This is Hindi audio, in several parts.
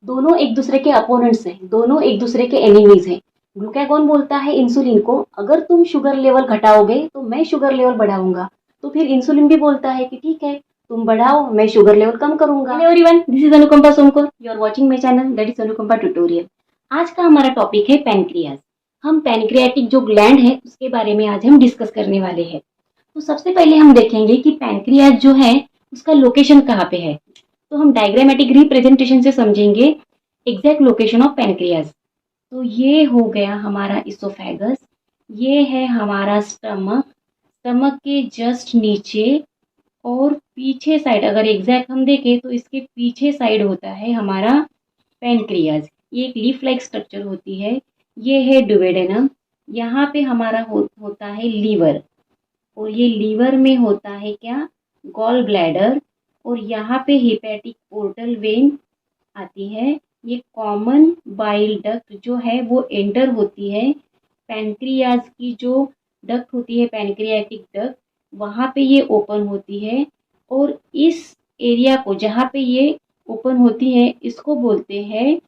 दोनों एक दूसरे के अपोनेंट्स हैं, दोनों एक दूसरे के एनिमीज हैं। ग्लूकागॉन बोलता है इंसुलिन को, अगर तुम शुगर लेवल घटाओगे तो मैं शुगर लेवल बढ़ाऊंगा। तो फिर इंसुलिन भी बोलता है कि ठीक है, तुम बढ़ाओ, मैं शुगर लेवल कम करूंगा। Hello everyone, this is Anukampa Somkar, you are watching my channel that is Anukampa tutorial. आज का हमारा टॉपिक है पैनक्रियाज। हम पैनक्रियाटिक जो ग्लैंड है उसके बारे में आज हम डिस्कस करने वाले हैं। तो सबसे पहले हम देखेंगे कि पैनक्रियाज जो है उसका लोकेशन कहाँ पे है। तो हम डायग्रामेटिक रिप्रेजेंटेशन से समझेंगे एग्जैक्ट लोकेशन ऑफ पैनक्रियाज। तो ये हो गया हमारा इसोफेगस, ये है हमारा स्टमक, स्टमक के जस्ट नीचे और पीछे साइड, अगर एग्जैक्ट हम देखें तो इसके पीछे साइड होता है हमारा पैनक्रियाज। ये एक लीफ लाइक स्ट्रक्चर होती है। ये है डुओडेनम, यहाँ पे हमारा होता है लीवर, और ये लीवर में होता है क्या, गॉल ब्लैडर, और यहाँ पे हेपेटिक पोर्टल वेन आती है। ये कॉमन बाइल डक्ट जो है वो एंटर होती है पैनक्रियाज की, जो डक्ट होती है पैनक्रियाटिक डक्ट, वहाँ पे ये ओपन होती है। और इस एरिया को जहाँ पे ये ओपन होती है इसको बोलते हैं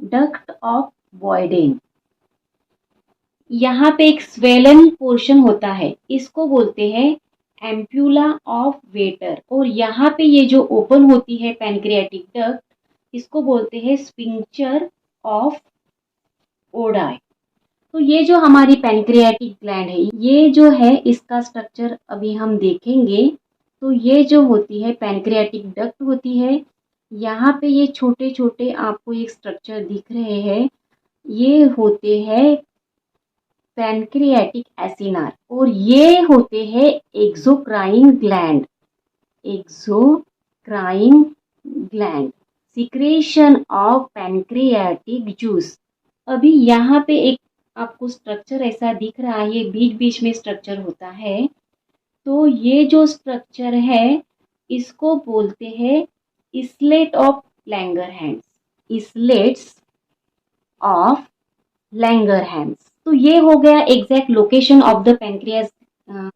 डक्ट ऑफ बॉयडेन। यहाँ पे एक स्वेलन पोर्शन होता है, इसको बोलते हैं एम्प्यूला ऑफ वेटर। और यहाँ पे ये जो ओपन होती है पैनक्रियाटिक डक्ट, इसको बोलते हैं स्फिंक्टर ऑफ ओडाई। तो ये जो हमारी पैनक्रियाटिक ग्लैंड है, ये जो है इसका स्ट्रक्चर अभी हम देखेंगे। तो ये जो होती है पैनक्रियाटिक डक्ट होती है, यहाँ पे ये छोटे छोटे आपको एक स्ट्रक्चर दिख रहे हैं, ये होते हैं पैनक्रियाटिक एसिनार, और ये होते हैं exocrine gland. Exocrine gland, secretion of pancreatic juice. अभी यहाँ पे एक आपको स्ट्रक्चर ऐसा दिख रहा है, ये बीच बीच में स्ट्रक्चर होता है। तो ये जो स्ट्रक्चर है इसको बोलते हैं इसलेट ऑफ लैंगरहैंस, इसलेट्स ऑफ लैंगरहैंस। तो ये हो गया exact location of the pancreas.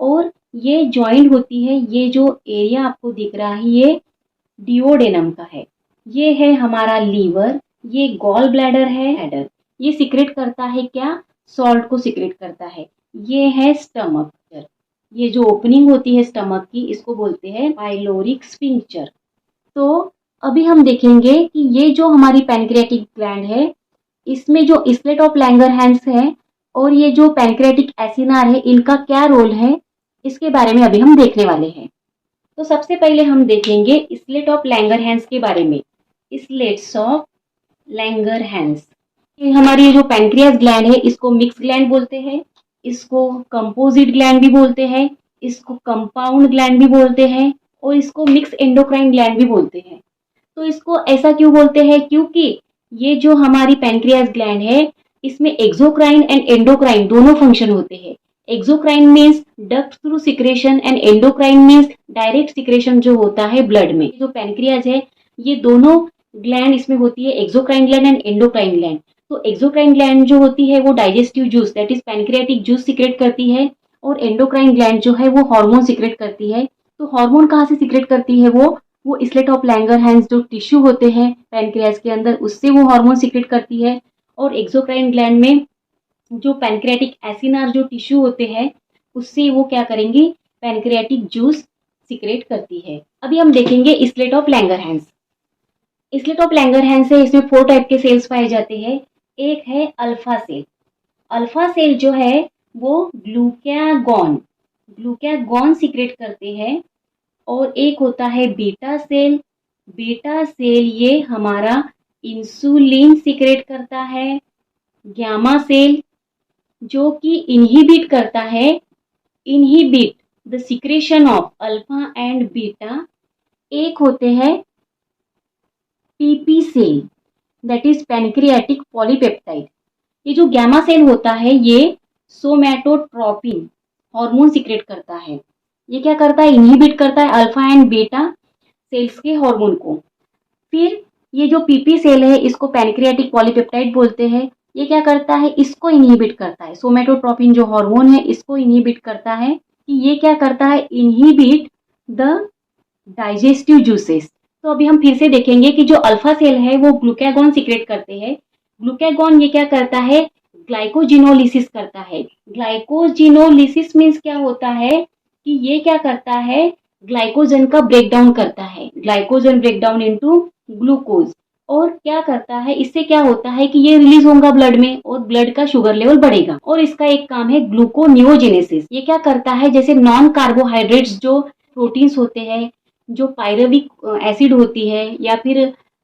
और ये ज्वाइंट होती है, ये जो एरिया आपको दिख रहा है ये डिओडेनम का है। ये है हमारा लीवर, ये गॉल ब्लैडर है, ब्लैडर ये सिक्रेट करता है क्या, सॉल्ट को सिक्रेट करता है। ये है स्टमक, ये जो ओपनिंग होती है स्टमक की इसको बोलते हैं पाइलोरिक स्फिंक्टर। तो अभी हम देखेंगे कि ये जो हमारी पैनक्रियाटिक ग्लैंड है इसमें जो इसलेट ऑफ लैंगरहैंस है और ये जो पैनक्रियाटिक एसिनार है, इनका क्या रोल है इसके बारे में अभी हम देखने वाले हैं। तो सबसे पहले हम देखेंगे इसलेट ऑफ लैंगरहैंस के बारे में। इसलेट्स ऑफ लैंगरहैंस, हमारी ये जो पैनक्रियास ग्लैंड है इसको मिक्स ग्लैंड बोलते हैं, इसको कंपोजिट ग्लैंड भी बोलते हैं, इसको कंपाउंड ग्लैंड भी बोलते हैं, और इसको मिक्स एंडोक्राइन ग्लैंड भी बोलते हैं। तो इसको ऐसा क्यों बोलते हैं, क्योंकि ये जो हमारी पैनक्रियास ग्लैंड है इसमें एक्सोक्राइन एंड एंडोक्राइन दोनों फंक्शन होते हैं। Exocrine means duct through secretion and endocrine means direct secretion जो होता है ब्लड में। जो पैनक्रियाज है ये दोनों ग्लैंड इसमें होती है, exocrine gland and endocrine gland. तो एक्सोक्राइन ग्लैंड जो होती है वो digestive juice that is pancreatic juice secrete करती है, और एंडोक्राइन ग्लैंड जो है वो हार्मोन सिक्रेट करती है। तो हार्मोन कहाँ से सिक्रेट करती है, वो इसलेट ऑफ लैंगरहैंस जो टिश्यू होते हैं पैनक्रियाज के अंदर उससे वो हार्मोन सिक्रेट करती है। और एक्सोक्राइन ग्लैंड में जो पैनक्रियाटिक एसिनार जो टिश्यू होते हैं उससे वो क्या करेंगी, पैनक्रियाटिक जूस सिक्रेट करती है। अभी हम देखेंगे इसलेट ऑफ लैंगरहैंस। इसलेट ऑफ लैंगरहैंस है, इसमें 4 टाइप के सेल्स पाए जाते हैं। एक है अल्फा सेल। अल्फा सेल जो है वो ग्लूकागॉन सिक्रेट करते हैं। और एक होता है बीटा सेल। बीटा सेल ये हमारा इंसुलिन सिक्रेट करता है। गामा सेल जो कि inhibit the secretion of alpha and beta. एक होते हैं PP cell that is pancreatic polypeptide. ये जो गामा सेल होता है ये सोमैटोट्रोपिन हार्मोन सिक्रेट करता है। ये क्या करता है, इनहिबिट करता है अल्फा एंड बीटा सेल्स के हार्मोन को। फिर ये जो पीपी सेल है इसको पैनक्रियाटिक पॉलीपेप्टाइड बोलते हैं। ये क्या करता है, इसको इनहिबिट करता है, सोमैटोट्रोपिन जो हार्मोन है इसको इनहिबिट करता है। कि ये क्या करता है, इनहिबिट द डाइजेस्टिव जूसेस। तो अभी हम फिर से देखेंगे कि जो अल्फा सेल है वो ग्लूकागॉन सीक्रेट करते हैं। ग्लूकागॉन ये क्या करता है, ग्लाइकोजिनोलिसिस करता है। ग्लाइकोजिनोलिसिस मीन्स क्या होता है कि ये क्या करता है, ग्लाइकोजन का ब्रेकडाउन करता है, ग्लाइकोजन ब्रेकडाउन इनटू ग्लूकोज। और क्या करता है, इससे क्या होता है कि ये रिलीज होगा ब्लड में और ब्लड का शुगर लेवल बढ़ेगा। और इसका एक काम है ग्लूकोनियोजेनेसिस। ये क्या करता है, जैसे नॉन कार्बोहाइड्रेट्स जो प्रोटीन्स होते हैं, जो पायरुविक एसिड होती है या फिर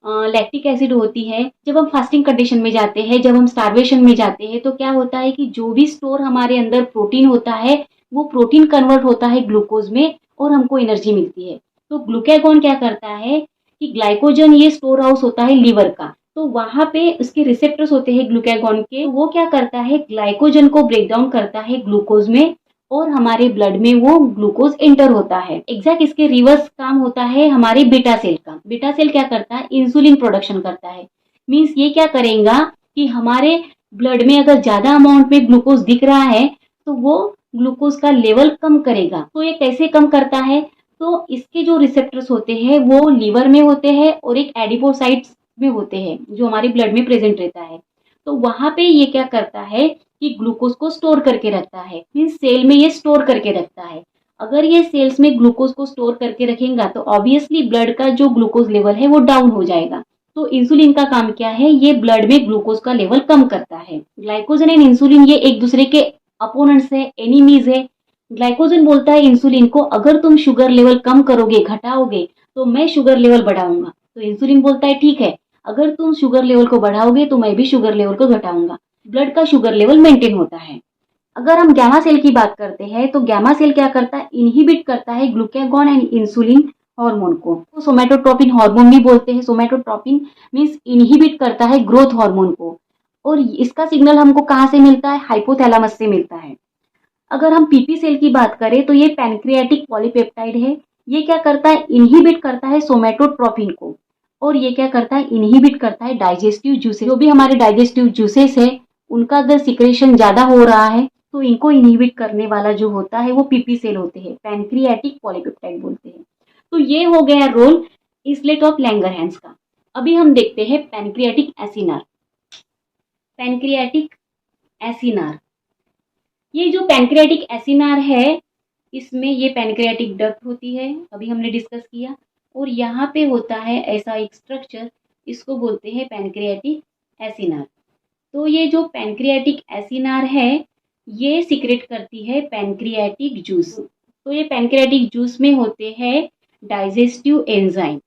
लैक्टिक एसिड होती है, जब हम फास्टिंग कंडीशन में जाते हैं, जब हम स्टार्वेशन में जाते हैं, तो क्या होता है कि जो भी स्टोर हमारे अंदर प्रोटीन होता है वो प्रोटीन कन्वर्ट होता है ग्लूकोज में और हमको एनर्जी मिलती है। तो ग्लूकागॉन क्या करता है कि ग्लाइकोजन ये स्टोर हाउस होता है लीवर का, तो वहां पे उसके रिसेप्टर्स होते हैं ग्लूकागॉन के, तो वो क्या करता है ग्लाइकोजन को ब्रेक डाउन करता है ग्लूकोज में और हमारे ब्लड में वो ग्लूकोज एंटर होता है। एग्जैक्ट इसके रिवर्स काम होता है हमारे बीटा सेल का। बीटा सेल क्या करता है, इंसुलिन प्रोडक्शन करता है। मीन्स ये क्या करेगा कि हमारे ब्लड में अगर ज्यादा अमाउंट में ग्लूकोज दिख रहा है तो वो ग्लूकोज का लेवल कम करेगा। तो ये कैसे कम करता है, तो इसके जो रिसेप्टर्स होते हैं वो लीवर में होते हैं और एक एडिपोसाइट्स में होते हैं जो हमारे ब्लड में प्रेजेंट रहता है। तो वहां पे ये क्या करता है कि ग्लूकोज को स्टोर करके रखता है, मीन्स सेल में ये स्टोर करके रखता है। अगर ये सेल्स में ग्लूकोज को स्टोर करके रखेगा तो ऑब्वियसली ब्लड का जो ग्लूकोज लेवल है वो डाउन हो जाएगा। तो इंसुलिन का काम क्या है, ये ब्लड में ग्लूकोज का लेवल कम करता है। ग्लाइकोजन एंड इंसुलिन ये एक दूसरे के अपोनेंट्स है, एनिमीज है। ग्लाइकोजन बोलता है इंसुलिन को, अगर तुम शुगर लेवल कम करोगे, घटाओगे, तो मैं शुगर लेवल बढ़ाऊंगा। तो इंसुलिन बोलता है ठीक है, अगर तुम शुगर लेवल को बढ़ाओगे तो मैं भी शुगर लेवल को घटाऊंगा। ब्लड का शुगर लेवल मेंटेन होता है। अगर हम गैमा सेल की बात करते हैं तो गैमा सेल क्या करता है, इनहिबिट करता है ग्लूकागॉन एंड इंसुलिन हार्मोन को। तो सोमेटोट्रोपिन हार्मोन भी बोलते हैं। सोमेटोट्रोपिन मीन्स इनहिबिट करता है ग्रोथ हार्मोन को और इसका सिग्नल हमको कहाँ से मिलता है, हाइपोथैलेमस से मिलता है। अगर हम पीपी सेल की बात करें तो ये पैनक्रियाटिक पॉलीपेप्टाइड है। ये क्या करता है, इनहिबिट करता है सोमेटोट्रोपिन को और ये क्या करता है, इनहिबिट करता है डाइजेस्टिव जूसेस। जो भी हमारे डाइजेस्टिव जूसेस है उनका अगर सिक्रेशन ज्यादा हो रहा है तो इनको इनहिबिट करने वाला जो होता है वो पीपी सेल होते हैं, पैनक्रियाटिक पॉलीपेप्टाइड बोलते हैं। तो ये हो गया रोल इसलेट ऑफ लैंगरहैंस का। अभी हम देखते हैं पैनक्रियाटिक एसिनार। पैनक्रियाटिक एसिनार, ये जो पैनक्रियाटिक एसिनार है इसमें ये पैनक्रियाटिक डक्ट होती है, अभी हमने डिस्कस किया, और यहाँ पे होता है ऐसा एक स्ट्रक्चर, इसको बोलते हैं पैनक्रियाटिक एसिनार। तो ये जो पैनक्रियाटिक एसिनार है ये सिक्रेट करती है पैनक्रियाटिक जूस। तो ये पैनक्रियाटिक जूस में होते हैं डाइजेस्टिव एंजाइम।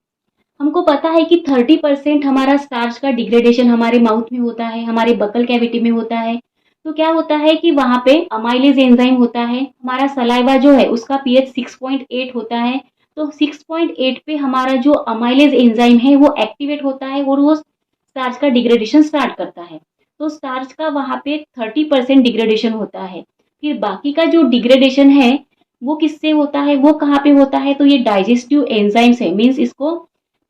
हमको पता है कि 30% हमारा स्टार्च का डिग्रेडेशन हमारे माउथ में होता है, हमारे बकल कैविटी में होता है। तो क्या होता है कि वहां पे अमाइलेज एंजाइम होता है। हमारा सलाइवा जो है उसका पीएच 6.8 होता है। तो 6.8 पे हमारा जो अमाइलेज एंजाइम है वो एक्टिवेट होता है और वो स्टार्च का डिग्रेडेशन स्टार्ट करता है। तो स्टार्च का वहां पे 30% डिग्रेडेशन होता है। फिर बाकी का जो डिग्रेडेशन है वो किससे होता है, वो कहाँ पे होता है, तो ये डाइजेस्टिव एंजाइम्स है। मीन्स इसको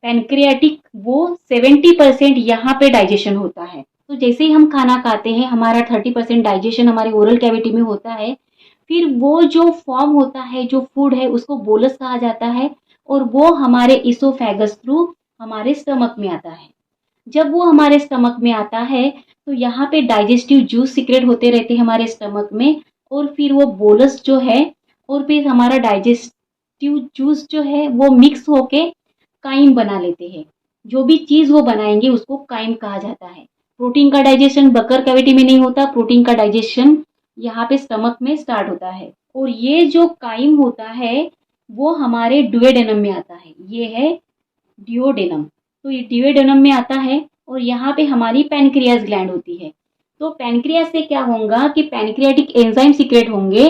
पैनक्रियाटिक वो 70% यहाँ पे डाइजेशन होता है। तो जैसे ही हम खाना खाते हैं हमारा 30% डाइजेशन हमारे ओरल कैविटी में होता है। फिर वो जो फॉर्म होता है, जो फूड है, उसको बोलस कहा जाता है और वो हमारे इसोफेगस थ्रू हमारे स्टमक में आता है। जब वो हमारे स्टमक में आता है तो यहाँ पे डाइजेस्टिव जूस सिक्रेट होते रहते हैं हमारे स्टमक में और फिर वो बोलस जो है और फिर हमारा डाइजेस्टिव जूस जो है वो मिक्स होके काइम बना लेते हैं। जो भी चीज वो बनाएंगे उसको काइम कहा जाता है। प्रोटीन का डाइजेशन बकर कैविटी में नहीं होता, प्रोटीन का डाइजेशन यहाँ पे स्टमक में स्टार्ट होता है। और ये जो काइम होता है वो हमारे डुओडेनम में आता है, ये है डिओडेनम। तो ये डिओडेनम में आता है और यहाँ पे हमारी पैनक्रियाज ग्लैंड होती है। तो पैनक्रियाज से क्या होगा कि पैनक्रियाटिक एंजाइम सीक्रेट होंगे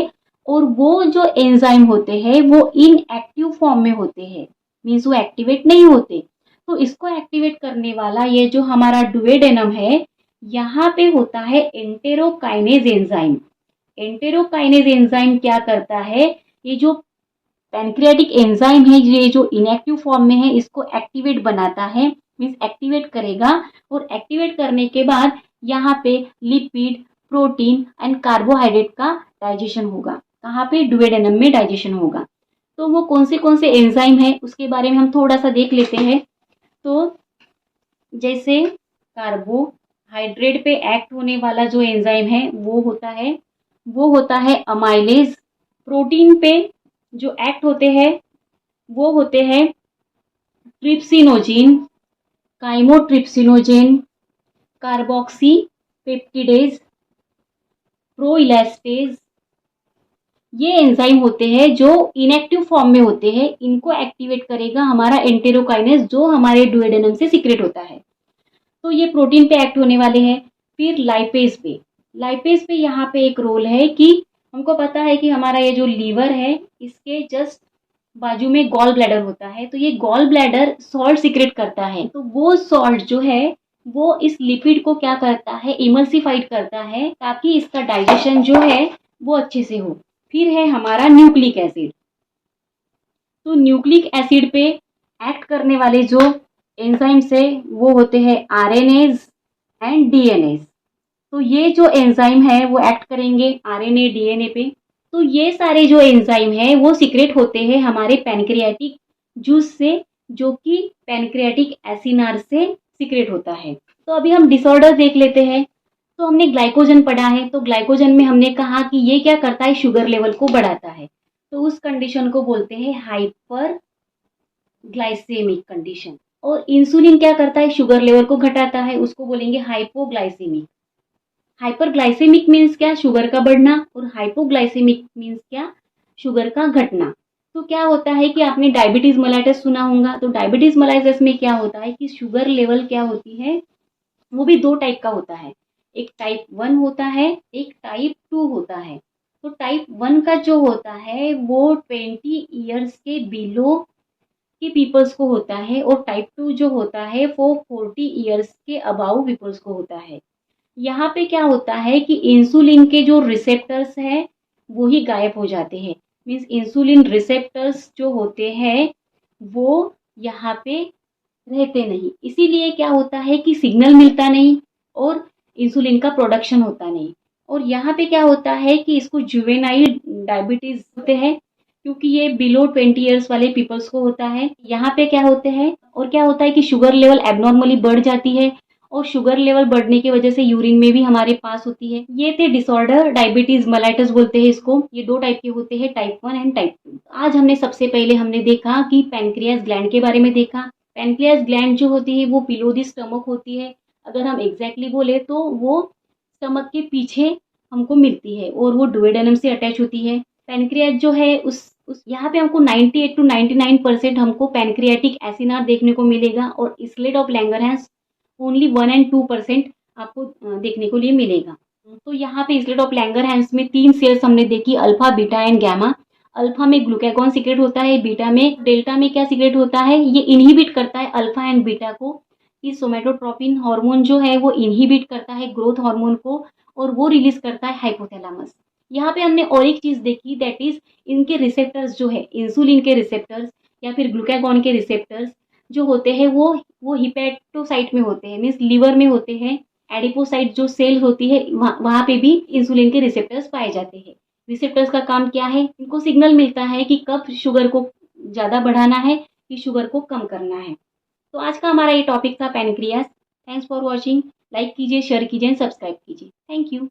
और वो जो एंजाइम होते हैं वो इनएक्टिव फॉर्म में होते हैं, मीन्स वो एक्टिवेट नहीं होते। तो इसको एक्टिवेट करने वाला ये जो हमारा डुओडेनम है यहाँ पे होता है एंटेरोकाइनेज एंजाइम। एंटेरोकाइनेज एंजाइम क्या करता है, ये जो पैनक्रियाटिक एंजाइम है ये जो इनएक्टिव फॉर्म में है इसको एक्टिवेट बनाता है, मीन्स एक्टिवेट करेगा। और एक्टिवेट करने के बाद यहाँ पे लिपिड, प्रोटीन एंड कार्बोहाइड्रेट का डाइजेशन होगा। कहाँ पे, डुओडेनम में डाइजेशन होगा। तो वो कौन से एंजाइम है उसके बारे में हम थोड़ा सा देख लेते हैं। तो जैसे कार्बोहाइड्रेट पे एक्ट होने वाला जो एंजाइम है वो होता है अमाइलेज। प्रोटीन पे जो एक्ट होते हैं वो होते हैं ट्रिप्सिनोजिन, काइमोट्रिप्सिनोजेन, कार्बोक्सी पेप्टिडेज, प्रोइलास्टेज। ये एंजाइम होते हैं जो इनएक्टिव फॉर्म में होते हैं। इनको एक्टिवेट करेगा हमारा एंटेरोकाइनेज जो हमारे डुओडेनम से सीक्रेट होता है। तो ये प्रोटीन पे एक्ट होने वाले हैं। फिर लाइपेज पे यहाँ पे एक रोल है कि हमको पता है कि हमारा ये जो लीवर है इसके जस्ट बाजू में गॉल ब्लैडर होता है। तो ये गॉल ब्लैडर सॉल्ट सीक्रेट करता है। तो वो सॉल्ट जो है वो इस लिपिड को क्या करता है, इमल्सिफाइड करता है ताकि इसका डाइजेशन जो है वो अच्छे से हो। फिर है हमारा न्यूक्लिक एसिड। तो न्यूक्लिक एसिड पे एक्ट करने वाले जो एंजाइम्स है वो होते हैं आरएनएज एंड डीएनएज। तो ये जो एंजाइम है वो एक्ट करेंगे आरएनए डीएनए पे। तो ये सारे जो एंजाइम है वो सीक्रेट होते हैं हमारे पैनक्रियाटिक जूस से, जो कि पैनक्रियाटिक एसिनार से सीक्रेट होता है। तो अभी हम डिसऑर्डर देख लेते हैं। तो हमने ग्लाइकोजन पढ़ा है। तो ग्लाइकोजन में हमने कहा कि ये क्या करता है, शुगर लेवल को बढ़ाता है। तो उस कंडीशन को बोलते हैं हाइपर ग्लाइसेमिक कंडीशन। और इंसुलिन क्या करता है, शुगर लेवल को घटाता है, उसको बोलेंगे हाइपोग्लाइसेमिक। हाइपरग्लाइसेमिक मीन्स क्या, शुगर का बढ़ना, और हाइपोग्लाइसेमिक मीन्स क्या, शुगर का घटना। तो क्या होता है कि आपने डायबिटीज मेलाइटस सुना होगा। तो डायबिटीज मेलाइटस में क्या होता है कि शुगर लेवल क्या होती है, वो भी दो टाइप का होता है। एक टाइप 1 होता है, एक टाइप 2 होता है। तो टाइप 1 का जो होता है वो 20 ईयर्स के बिलो के पीपल्स को होता है, और टाइप 2 जो होता है वो 40 ईयर्स के अबाउ पीपल्स को होता है। यहाँ पे क्या होता है कि इंसुलिन के जो रिसेप्टर्स हैं वो ही गायब हो जाते हैं। मीन्स इंसुलिन रिसेप्टर्स जो होते हैं वो यहाँ पे रहते नहीं। इसीलिए क्या होता है कि सिग्नल मिलता नहीं और इंसुलिन का प्रोडक्शन होता नहीं। और यहाँ पे क्या होता है कि इसको जुवेनाइल डायबिटीज होते हैं, क्योंकि ये बिलो 20 ईयर्स वाले पीपल्स को होता है। यहाँ पे क्या होते हैं, और क्या होता है कि शुगर लेवल एबनॉर्मली बढ़ जाती है, और शुगर लेवल बढ़ने की वजह से यूरिन में भी हमारे पास होती है। ये थे डिसऑर्डर, डायबिटीज मेलाइटस बोलते हैं इसको। ये दो टाइप के होते हैं, टाइप 1 एंड टाइप 2। आज हमने सबसे पहले हमने देखा कि पैनक्रियास ग्लैंड के बारे में देखा। पैनक्रियास ग्लैंड जो होती है वो बिलो द स्टमक होती है। अगर हम एग्जैक्टली बोले तो वो स्टमक के पीछे हमको मिलती है और वो डुओडेनम से अटैच होती है। पैनक्रियास जो है उस यहाँ पे हमको 98 to 99% हमको पैनक्रियाटिक एसिनार देखने को मिलेगा, और इसलेट ऑफ लैंगरहैंस ओनली 1 and 2% आपको देखने को लिए मिलेगा। तो यहाँ पे इसलेट ऑफ लैंगरहैंस में 3 सेल्स हमने देखी, alpha, beta and gamma. Alpha में ग्लूकागॉन सीक्रेट होता है, बीटा में, डेल्टा में क्या सीक्रेट होता है, ये इनहिबिट करता है अल्फा एंड बीटा को। कि सोमेटोट्रोपिन हार्मोन जो है वो इनहिबिट करता है ग्रोथ हार्मोन को, और वो रिलीज करता है हाइपोथैलेमस। यहाँ पे हमने और एक चीज देखी, दैट इज इनके रिसेप्टर्स जो है, इंसुलिन के रिसेप्टर्स या फिर ग्लूकागॉन के रिसेप्टर्स जो होते हैं वो हिपेटोसाइट में होते हैं, मीन्स लीवर में होते हैं। एडिपोसाइट जो सेल होती है वहाँ पे भी इंसुलिन के रिसेप्टर्स पाए जाते हैं। रिसेप्टर्स का काम क्या है, इनको सिग्नल मिलता है कि कब शुगर को ज़्यादा बढ़ाना है कि शुगर को कम करना है। तो आज का हमारा ये टॉपिक था pancreas. Thanks for watching. Like कीजिए, शेयर कीजिए, सब्सक्राइब कीजिए। Thank you.